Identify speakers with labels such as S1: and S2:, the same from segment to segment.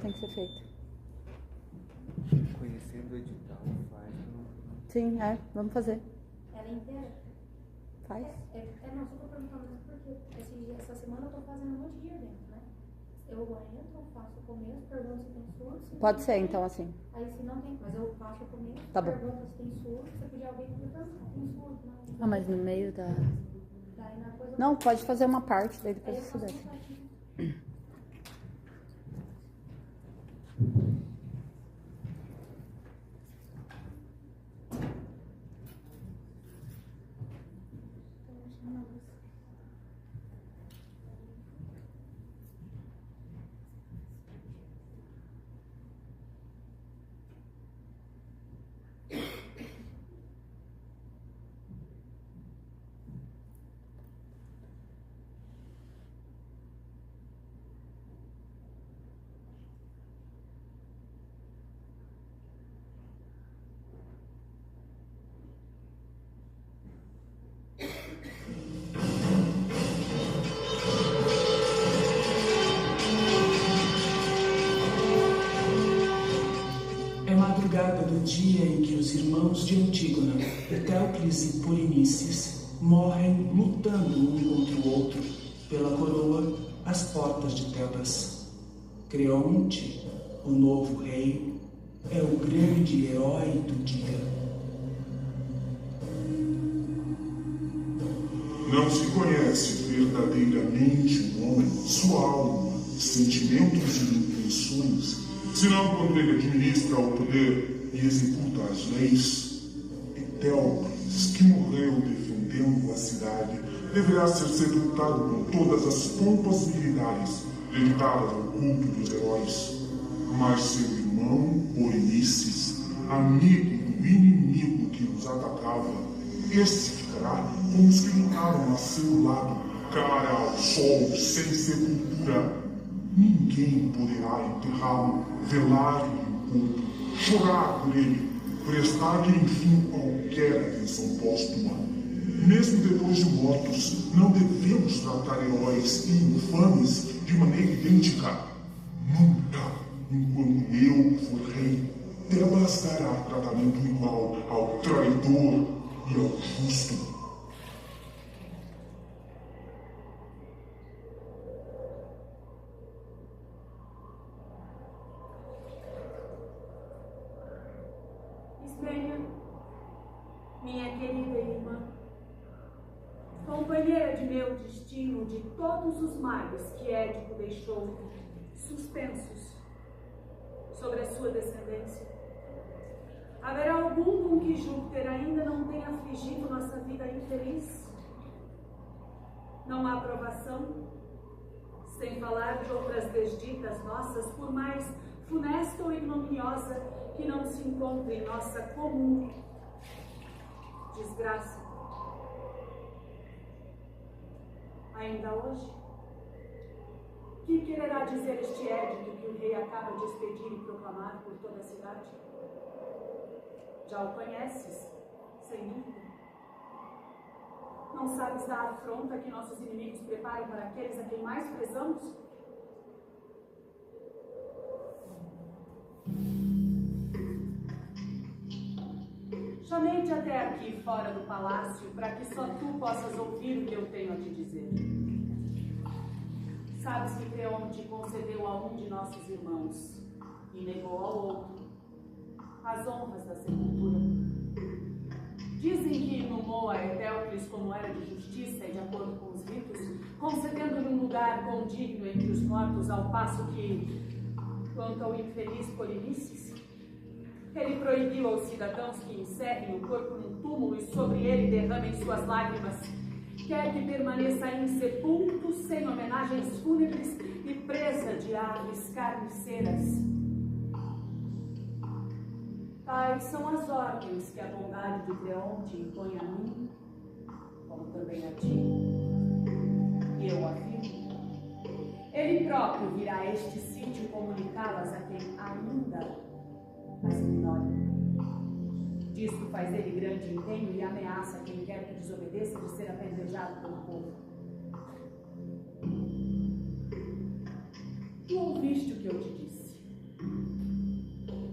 S1: Tem que ser feito.
S2: Conhecendo o edital, faz.
S1: Sim, vamos fazer.
S3: Ela é inteira?
S1: Faz?
S3: Não, só tô perguntando mesmo porque essa semana eu tô fazendo um monte de evento, né? Eu entro, faço o começo, pergunto se tem surto.
S1: Pode ser, então, assim.
S3: Aí se não tem, mas eu faço o começo,
S1: Tá bom.
S3: pergunto se tem surto, se podia alguém me perguntar se tem surto, não.
S1: Ah, mas no meio da...
S3: Daí na coisa...
S1: Não, pode fazer uma parte, daí depois
S3: Aí eu
S1: você
S3: faço
S1: desce.
S3: uma parte.
S4: É madrugada do dia em que os irmãos de Antígona, Etéocles e Polinices, morrem lutando um contra o outro pela coroa às portas de Tebas. Creonte, o novo rei, é o grande herói do dia.
S5: Não se conhece verdadeiramente um homem, sua alma, sentimentos e intenções, senão quando ele administra o poder e executa as leis. Etéocles, que morreu defendendo a cidade, deverá ser sepultado com todas as pompas militares dedicadas ao culto dos heróis. Mas seu irmão, Polinices, amigo do inimigo que os atacava, esse ficará como os que lutaram a seu lado, cara ao sol, sem sepultura. Ninguém poderá enterrá-lo, velar-lhe o corpo, chorar por ele, prestar-lhe, enfim, qualquer atenção póstuma. Mesmo depois de mortos, não devemos tratar heróis e infames de maneira idêntica. Nunca, enquanto eu for rei, Tebas dará tratamento igual ao traidor e ao justo.
S6: Ismênia, minha querida irmã, companheira de meu destino, de todos os males que Édipo deixou suspensos sobre a sua descendência, haverá algum com que Júpiter ainda não tenha afligido nossa vida infeliz? Não há aprovação, sem falar de outras desditas nossas, por mais funesta ou ignominiosa que não se encontre em nossa comum desgraça. Ainda hoje, que quererá dizer este édito que o rei acaba de expedir e proclamar por toda a cidade? Já o conheces, sem dúvida. Não sabes da afronta que nossos inimigos preparam para aqueles a quem mais prezamos? Chamei-te até aqui fora do palácio para que só tu possas ouvir o que eu tenho a te dizer. Sabes que Creonte concedeu a um de nossos irmãos e negou ao outro as honras da sepultura. Dizem que inumou a Etéocles como era de justiça e de acordo com os ritos, concedendo-lhe um lugar condigno entre os mortos, ao passo que, quanto ao infeliz Polinices, ele proibiu aos cidadãos que encerrem o corpo num túmulo e sobre ele derramem suas lágrimas. Quer que permaneça insepulto, sem homenagens fúnebres e presa de aves carniceiras. Tais são as ordens que a bondade de Creonte impõe a mim, como também a ti. E eu afirmo, ele próprio virá a este sítio comunicá-las a quem ainda as ignora. Disto faz ele grande empenho e ameaça quem quer que desobedeça de ser apedrejado pelo povo. Tu ouviste o que eu te disse.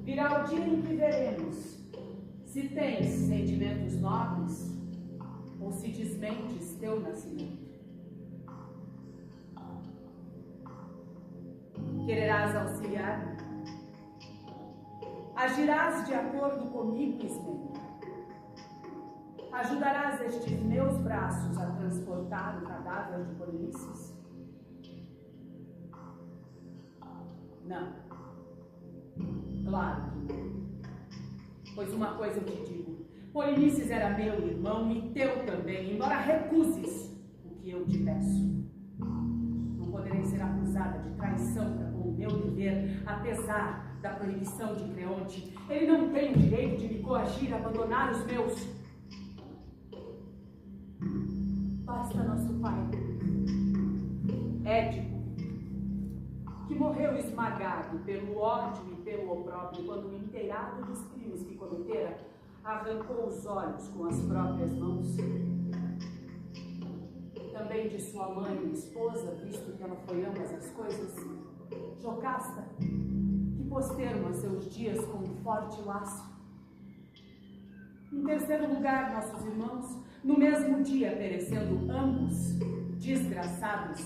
S6: Virá o dia em que veremos se tens sentimentos nobres ou se desmentes teu nascimento. Quererás auxiliar-me? Agirás de acordo comigo, Ismênia? Ajudarás estes meus braços a transportar o cadáver de Polinices? Não. Claro que não. Pois uma coisa eu te digo: Polinices era meu irmão e teu também, embora recuses o que eu te peço. Não poderei ser acusada de traição para com o meu dever, apesar da proibição de Creonte. Ele não tem o direito de me coagir a abandonar os meus. Basta nosso pai, Édipo, que morreu esmagado pelo ódio e pelo opróbrio quando, inteirado dos crimes que cometera, arrancou os olhos com as próprias mãos. Também de sua mãe e esposa, visto que ela foi ambas as coisas, Jocasta, que pôs termo a seus dias com um forte laço. Em terceiro lugar, nossos irmãos, no mesmo dia perecendo ambos, desgraçados,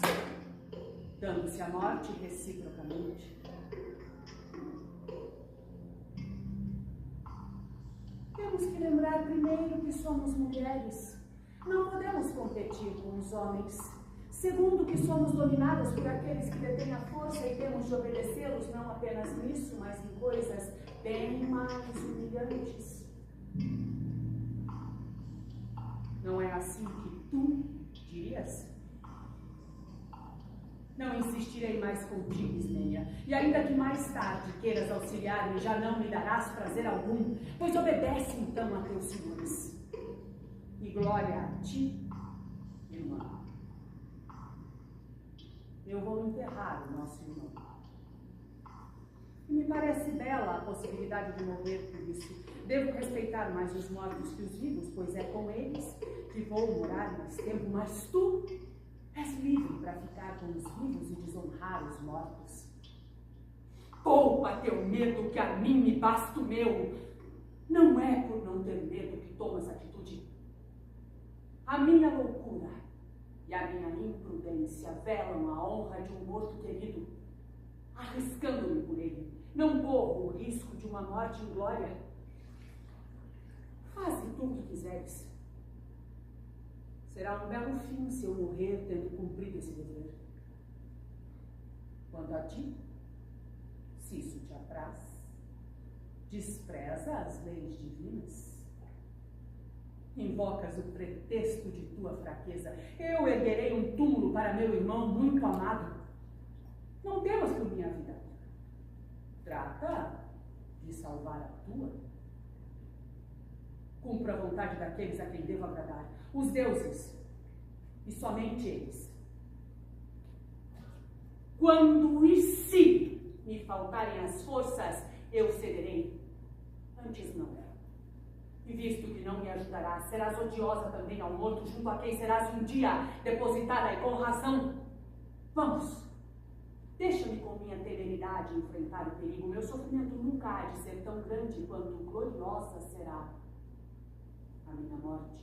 S6: dando-se a morte reciprocamente. Temos que lembrar primeiro que somos mulheres. Não podemos competir com os homens. Segundo, que somos dominadas por aqueles que detêm a força e temos de obedecê-los não apenas nisso, mas em coisas bem mais humilhantes. Não é assim que tu dirias? Não insistirei mais contigo, Ismênia, e ainda que mais tarde queiras auxiliar-me, já não me darás prazer algum, pois obedece então a teus senhores. E glória a ti, irmã. Eu vou enterrar o nosso irmão. E me parece bela a possibilidade de morrer por isso. Devo respeitar mais os mortos que os vivos, pois é com eles que vou morar mais tempo, mas tu és livre para ficar com os vivos e desonrar os mortos. Poupa teu medo, que a mim me basta o meu. Não é por não ter medo que tomas atitude. A minha loucura e a minha imprudência velam a honra de um morto querido. Arriscando-me por ele, não corro o risco de uma morte em glória. Faze tu o que quiseres. Será um belo fim se eu morrer tendo cumprido esse dever. Quanto a ti, se isso te apraz, despreza as leis divinas. Invocas o pretexto de tua fraqueza. Eu erguerei um túmulo para meu irmão muito amado. Não temas por minha vida. Trata de salvar a tua. Cumpra a vontade daqueles a quem devo agradar, os deuses, e somente eles. Quando e se me faltarem as forças, eu cederei. Antes não. E visto que não me ajudarás, serás odiosa também ao morto, junto a quem serás um dia depositada e com razão. Vamos. Deixa-me com minha temeridade enfrentar o perigo. Meu sofrimento nunca há de ser tão grande quanto gloriosa será a minha morte.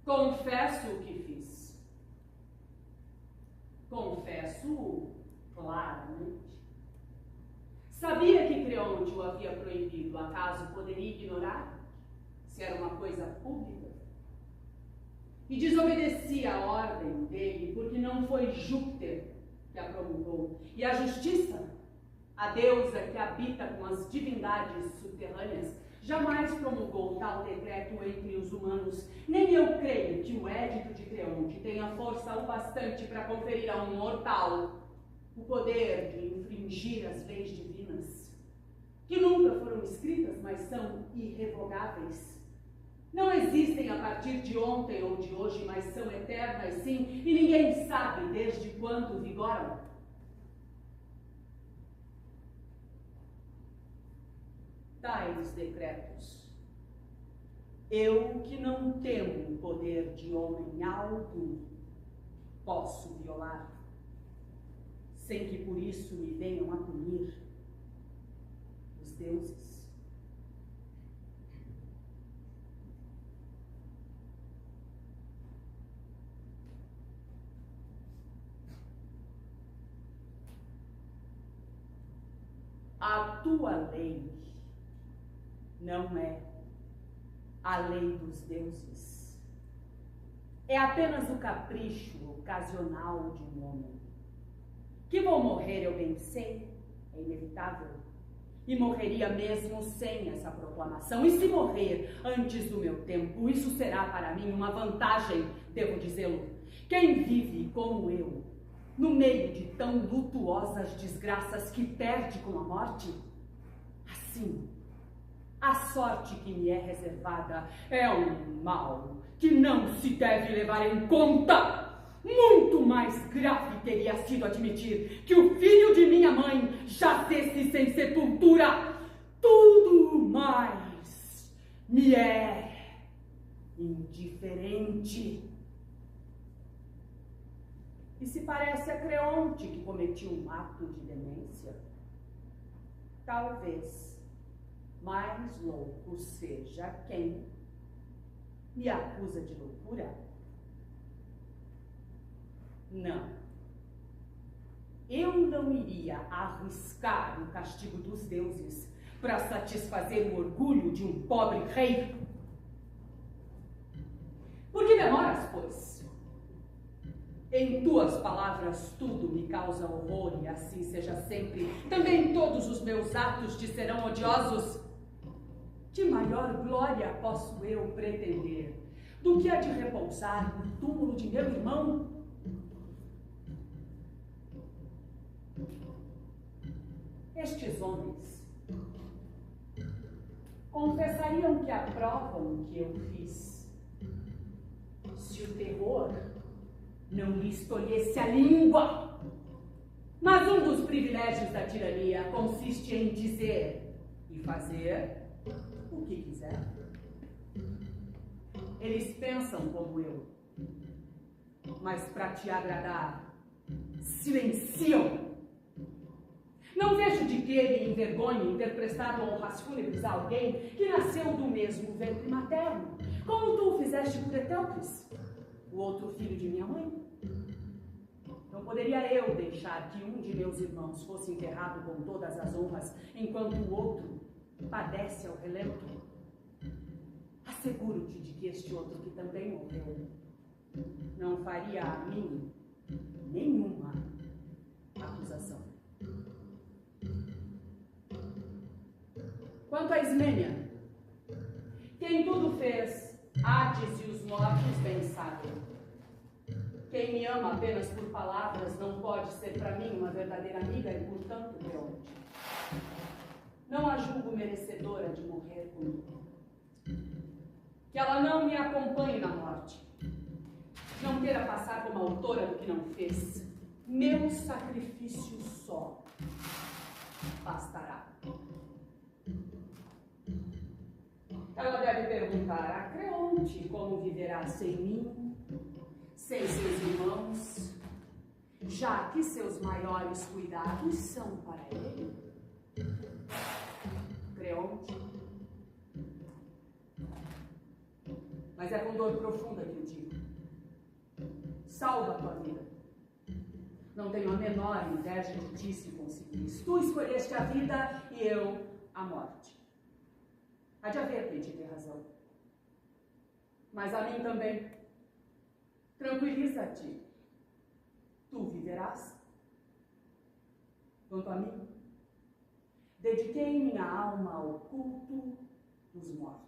S6: Confesso o que fiz. Confesso claramente. Sabia que Creonte o havia proibido, acaso poderia ignorar? Se era uma coisa pública. E desobedecia a ordem dele, porque não foi Júpiter que a promulgou. E a justiça, a deusa que habita com as divindades subterrâneas, jamais promulgou tal decreto entre os humanos. Nem eu creio que o édito de Creonte tenha força o bastante para conferir a um mortal o poder de infringir as leis divinas, que nunca foram escritas, mas são irrevogáveis. Não existem a partir de ontem ou de hoje, mas são eternas sim, e ninguém sabe desde quando vigoram. Tais decretos, eu que não temo o poder de homem algum, posso violar, sem que por isso me venham a punir os deuses. A tua lei não é a lei dos deuses. É apenas o capricho ocasional de um homem. Que vou morrer, eu bem sei, é inevitável. E morreria mesmo sem essa proclamação. E se morrer antes do meu tempo, isso será para mim uma vantagem, devo dizê-lo. Quem vive como eu, no meio de tão lutuosas desgraças que perde com a morte, assim, a sorte que me é reservada é um mal que não se deve levar em conta. Muito mais grave teria sido admitir que o filho de minha mãe jazesse sem sepultura. Tudo mais me é indiferente. E se parece a Creonte que cometiu um ato de demência, talvez mais louco seja quem me acusa de loucura. Não. Eu não iria arriscar o castigo dos deuses para satisfazer o orgulho de um pobre rei. Por que demoras, pois? Em tuas palavras tudo me causa horror e assim seja sempre. Também todos os meus atos te serão odiosos. Que maior glória posso eu pretender do que a de repousar no túmulo de meu irmão? Estes homens confessariam que aprovam o que eu fiz, se o terror não lhes tolhesse a língua. Mas um dos privilégios da tirania consiste em dizer e fazer o que quiser. Eles pensam como eu, mas para te agradar, silenciam. Não vejo de que me envergonhe em ter prestado honras fúnebres a alguém que nasceu do mesmo ventre materno, como tu o fizeste por Eteocles, o outro filho de minha mãe. Não poderia eu deixar que um de meus irmãos fosse enterrado com todas as honras, enquanto o outro padece ao relento. Asseguro-te de que este outro que também morreu não faria a mim nenhuma acusação. Quanto a Ismênia, quem tudo fez, Hades e os mortos bem sabem. Quem me ama apenas por palavras não pode ser para mim uma verdadeira amiga e, portanto, Creonte. Não a julgo merecedora de morrer comigo. Que ela não me acompanhe na morte. Não queira passar como autora do que não fez. Meu sacrifício só bastará. Ela deve perguntar a Creonte como viverá sem mim, sem seus irmãos, já que seus maiores cuidados são para ele. Creonte, Mas é com dor profunda que eu digo. Salva a tua vida. Não tenho a menor inveja de ti se conseguires. Tu escolheste a vida e eu a morte. Há de haver quem te dê razão. Mas a mim também. Tranquiliza-te. Tu viverás. Quanto a mim, dediquei minha alma ao culto dos mortos.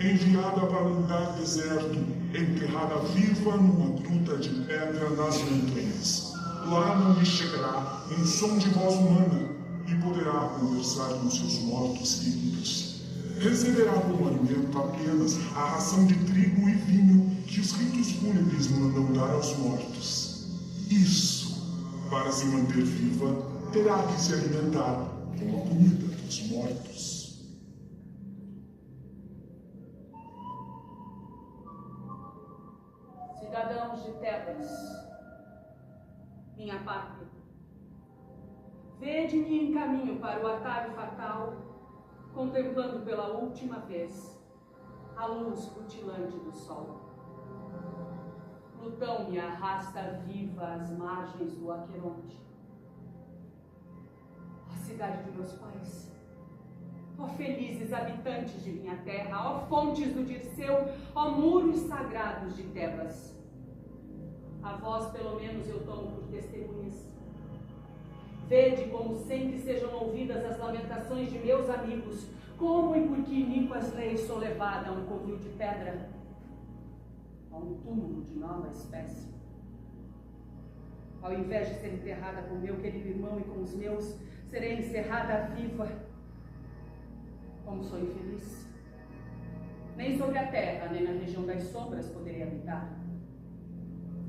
S5: Enviada para um lugar deserto, enterrada viva numa gruta de pedra nas montanhas. Lá não lhe chegará um som de voz humana e poderá conversar com seus mortos queridos. Receberá como alimento apenas a ração de trigo e vinho que os ritos fúnebres mandam dar aos mortos. Isso, para se manter viva, terá que se alimentar com a comida dos mortos.
S6: Cidadãos de Tebas, minha pátria, vede-me em caminho para o atalho fatal, contemplando pela última vez a luz rutilante do sol. Plutão me arrasta viva às margens do Aqueronte. Ó cidade de meus pais, ó felizes habitantes de minha terra, ó fontes do Dirceu, ó muros sagrados de Tebas. A vós, pelo menos, eu tomo por testemunhas. Vede como sempre sejam ouvidas as lamentações de meus amigos, como e por que iníquas leis sou levada a um covil de pedra, a um túmulo de nova espécie. Ao invés de ser enterrada com meu querido irmão e com os meus, serei encerrada viva. Como sou infeliz. Nem sobre a terra, nem na região das sombras poderei habitar.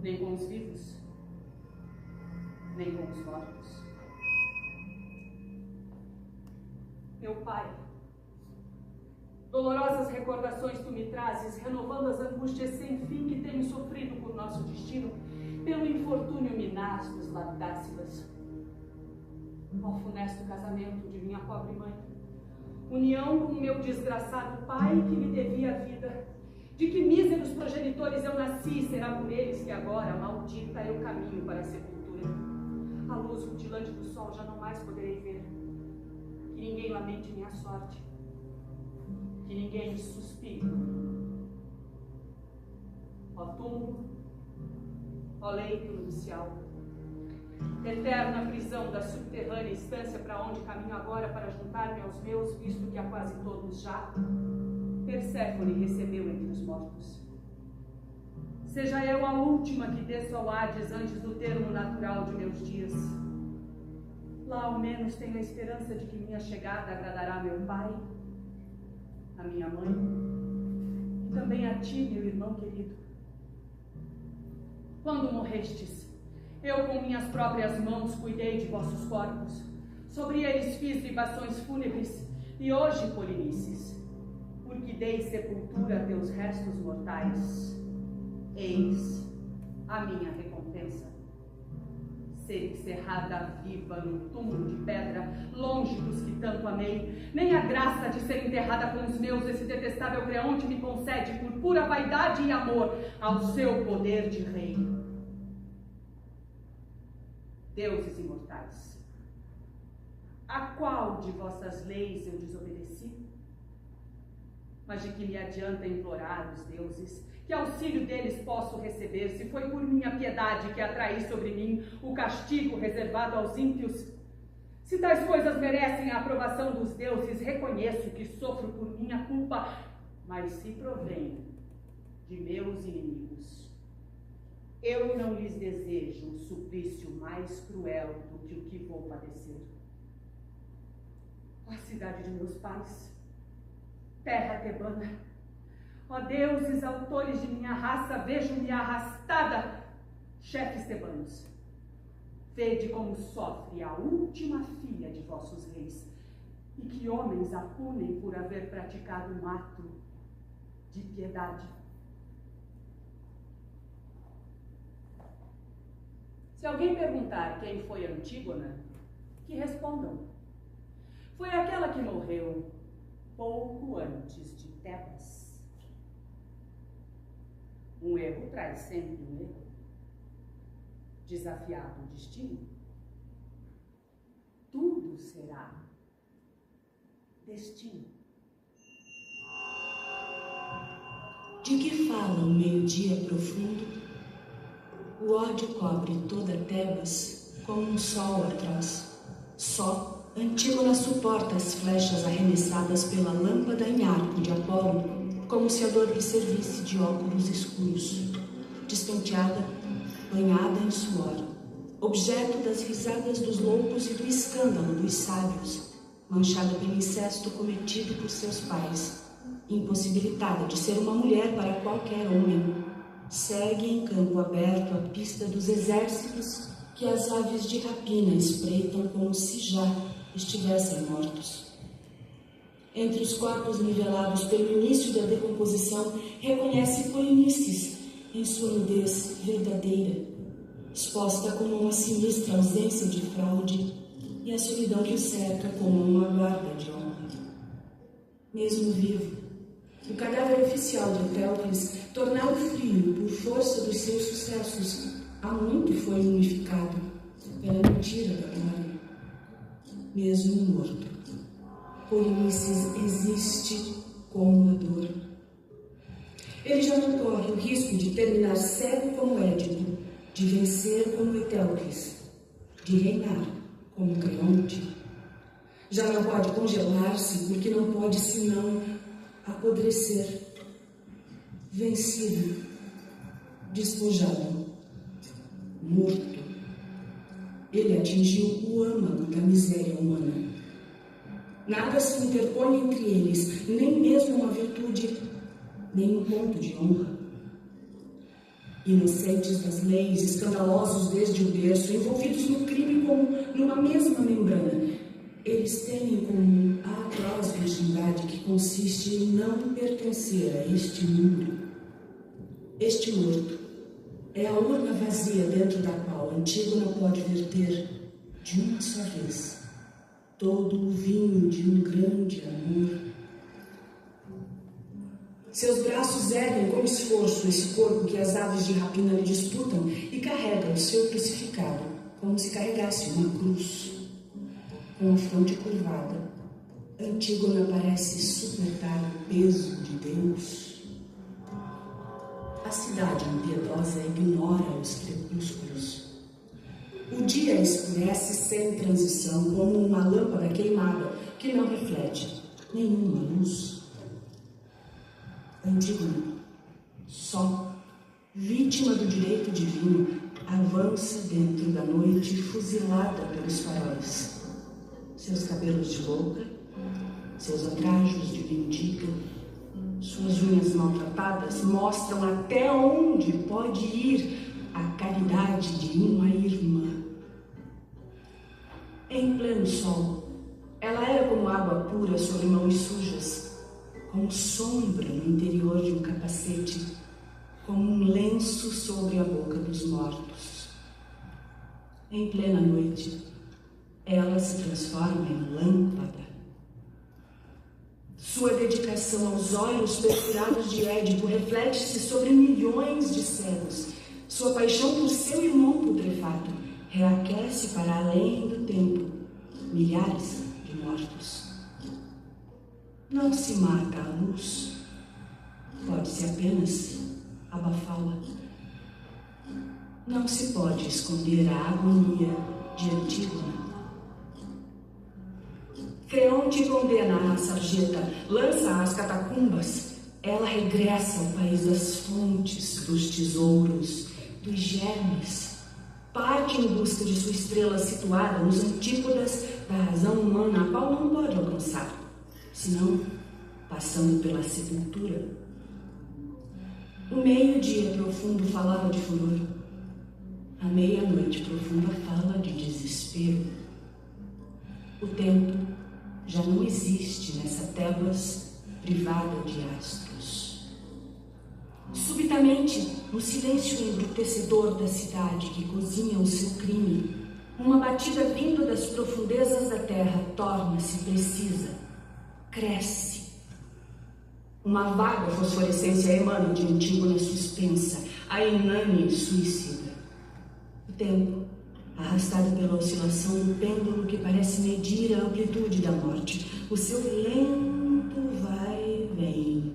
S6: Nem com os vivos, nem com os mortos. Meu pai, dolorosas recordações tu me trazes, renovando as angústias sem fim que tenho sofrido por nosso destino, pelo infortúnio minaz dos Labdácidas. Ó funesto casamento de minha pobre mãe, união com meu desgraçado pai que me devia a vida. De que míseros progenitores eu nasci, será por eles que agora, maldita, eu caminho para a sepultura. A luz rutilante do sol já não mais poderei ver. Que ninguém lamente minha sorte. Que ninguém suspire. Ó túmulo, ó leito nupcial, eterna prisão da subterrânea estância para onde caminho agora para juntar-me aos meus, visto que a quase todos já Perséfone recebeu entre os mortos. Seja eu a última que desço ao Hades antes do termo natural de meus dias. Lá ao menos tenho a esperança de que minha chegada agradará a meu pai, a minha mãe e também a ti, meu irmão querido. Quando morrestes, eu com minhas próprias mãos cuidei de vossos corpos, sobre eles fiz libações fúnebres e hoje, Polinices, porque dei sepultura a teus restos mortais, eis a minha recompensa. Ser encerrada viva num túmulo de pedra, longe dos que tanto amei, nem a graça de ser enterrada com os meus esse detestável Creonte me concede por pura vaidade e amor ao seu poder de rei. Deuses imortais, a qual de vossas leis eu desobedeci? Mas de que me adianta implorar os deuses? Que auxílio deles posso receber, se foi por minha piedade que atraí sobre mim o castigo reservado aos ímpios? Se tais coisas merecem a aprovação dos deuses, reconheço que sofro por minha culpa, mas se provém de meus inimigos, eu não lhes desejo um suplício mais cruel do que o que vou padecer. Ó cidade de meus pais, terra tebana, ó deuses autores de minha raça, vejo-me arrastada. Chefes tebanos, vede como sofre a última filha de vossos reis, e que homens a punem por haver praticado um ato de piedade. Se alguém perguntar quem foi Antígona, que respondam: foi aquela que morreu pouco antes de Tebas. Um erro traz sempre um erro. Desafiado o destino, tudo será destino.
S7: De que fala o meio-dia profundo? O ódio cobre toda Tebas como um sol atroz. Só Antígona suporta as flechas arremessadas pela lâmpada em arco de Apolo, como se a dor lhe servisse de óculos escuros. Despenteada, banhada em suor, objeto das risadas dos loucos e do escândalo dos sábios, manchada pelo incesto cometido por seus pais, impossibilitada de ser uma mulher para qualquer homem, segue em campo aberto a pista dos exércitos que as aves de rapina espreitam como se já estivessem mortos. Entre os corpos nivelados pelo início da decomposição, reconhece Polinices em sua nudez verdadeira, exposta como uma sinistra ausência de fraude e a solidão que o cerca como uma guarda de honra. Mesmo vivo, o cadáver oficial de Etéocles, tornado frio por força dos seus sucessos, há muito foi mumificado pela mentira da glória. Mesmo morto, Polinices existe como a dor. Ele já não corre o risco de terminar cego como Édipo, de vencer como Etéocles, de reinar como Creonte. Já não pode congelar-se, porque não pode senão apodrecer. Vencido, despojado, morto, ele atingiu o âmago da miséria humana. Nada se interpõe entre eles, nem mesmo uma virtude, nem um ponto de honra. Inocentes das leis, escandalosos desde o berço, envolvidos no crime como numa mesma membrana, eles têm em comum a atroz virgindade que consiste em não pertencer a este mundo. Este morto é a urna vazia dentro da qual Antígona pode verter, de uma só vez, todo o vinho de um grande amor. Seus braços erguem com esforço esse corpo que as aves de rapina lhe disputam e carrega o seu crucificado, como se carregasse uma cruz. Com a fronte curvada, Antígona parece suportar o peso de Deus. A cidade impiedosa ignora os crepúsculos. O dia escurece sem transição, como uma lâmpada queimada que não reflete nenhuma luz. Antígona, só, vítima do direito divino, avança dentro da noite fuzilada pelos faróis. Seus cabelos de louca, seus atrajos de mendiga, suas unhas maltratadas mostram até onde pode ir a caridade de uma irmã. Em pleno sol, ela era como água pura sobre mãos sujas, como sombra no interior de um capacete, como um lenço sobre a boca dos mortos. Em plena noite, ela se transforma em lâmpada. Sua dedicação aos olhos perfurados de Édipo reflete-se sobre milhões de cegos. Sua paixão por seu irmão putrefato reaquece para além do tempo milhares de mortos. Não se mata a luz, pode-se apenas abafá-la. Não se pode esconder a agonia de Antígona. Creonte condena a sarjeta, lança às catacumbas. Ela regressa ao país das fontes, dos tesouros, dos germes. Parte em busca de sua estrela situada nos antípodas da razão humana, a qual não pode alcançar, senão passando pela sepultura. O meio-dia profundo falava de furor. A meia-noite profunda fala de desespero. O tempo já não existe nessa Tebas privada de astros. Subitamente, no silêncio embrutecedor da cidade que cozinha o seu crime, uma batida vinda das profundezas da terra torna-se precisa, cresce, Uma vaga fosforescência emana de Antígona suspensa, a inane suicida. O tempo, arrastado pela oscilação do pêndulo que parece medir a amplitude da morte, o seu lento vai e vem,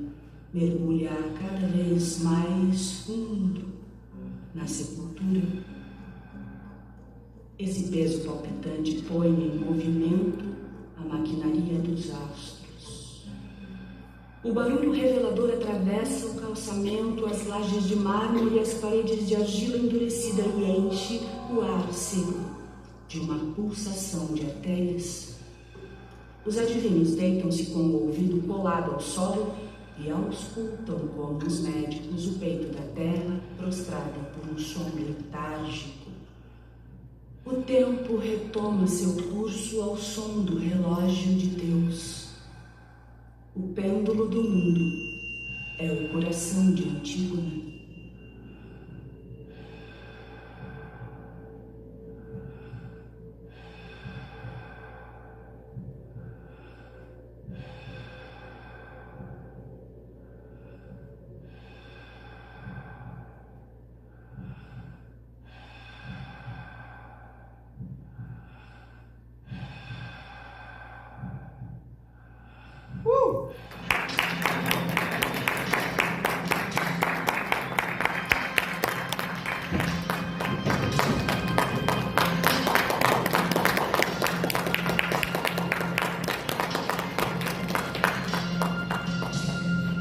S7: mergulha cada vez mais fundo na sepultura. Esse peso palpitante põe em movimento a maquinaria dos astros. O barulho revelador atravessa o calçamento, as lajes de mármore e as paredes de argila endurecida e enche o ar seco de uma pulsação de artérias. Os adivinhos deitam-se com o ouvido colado ao solo e auscultam como os médicos o peito da terra prostrada por um sono letárgico. O tempo retoma seu curso ao som do relógio de Deus. O pêndulo do mundo é o coração de Antígona.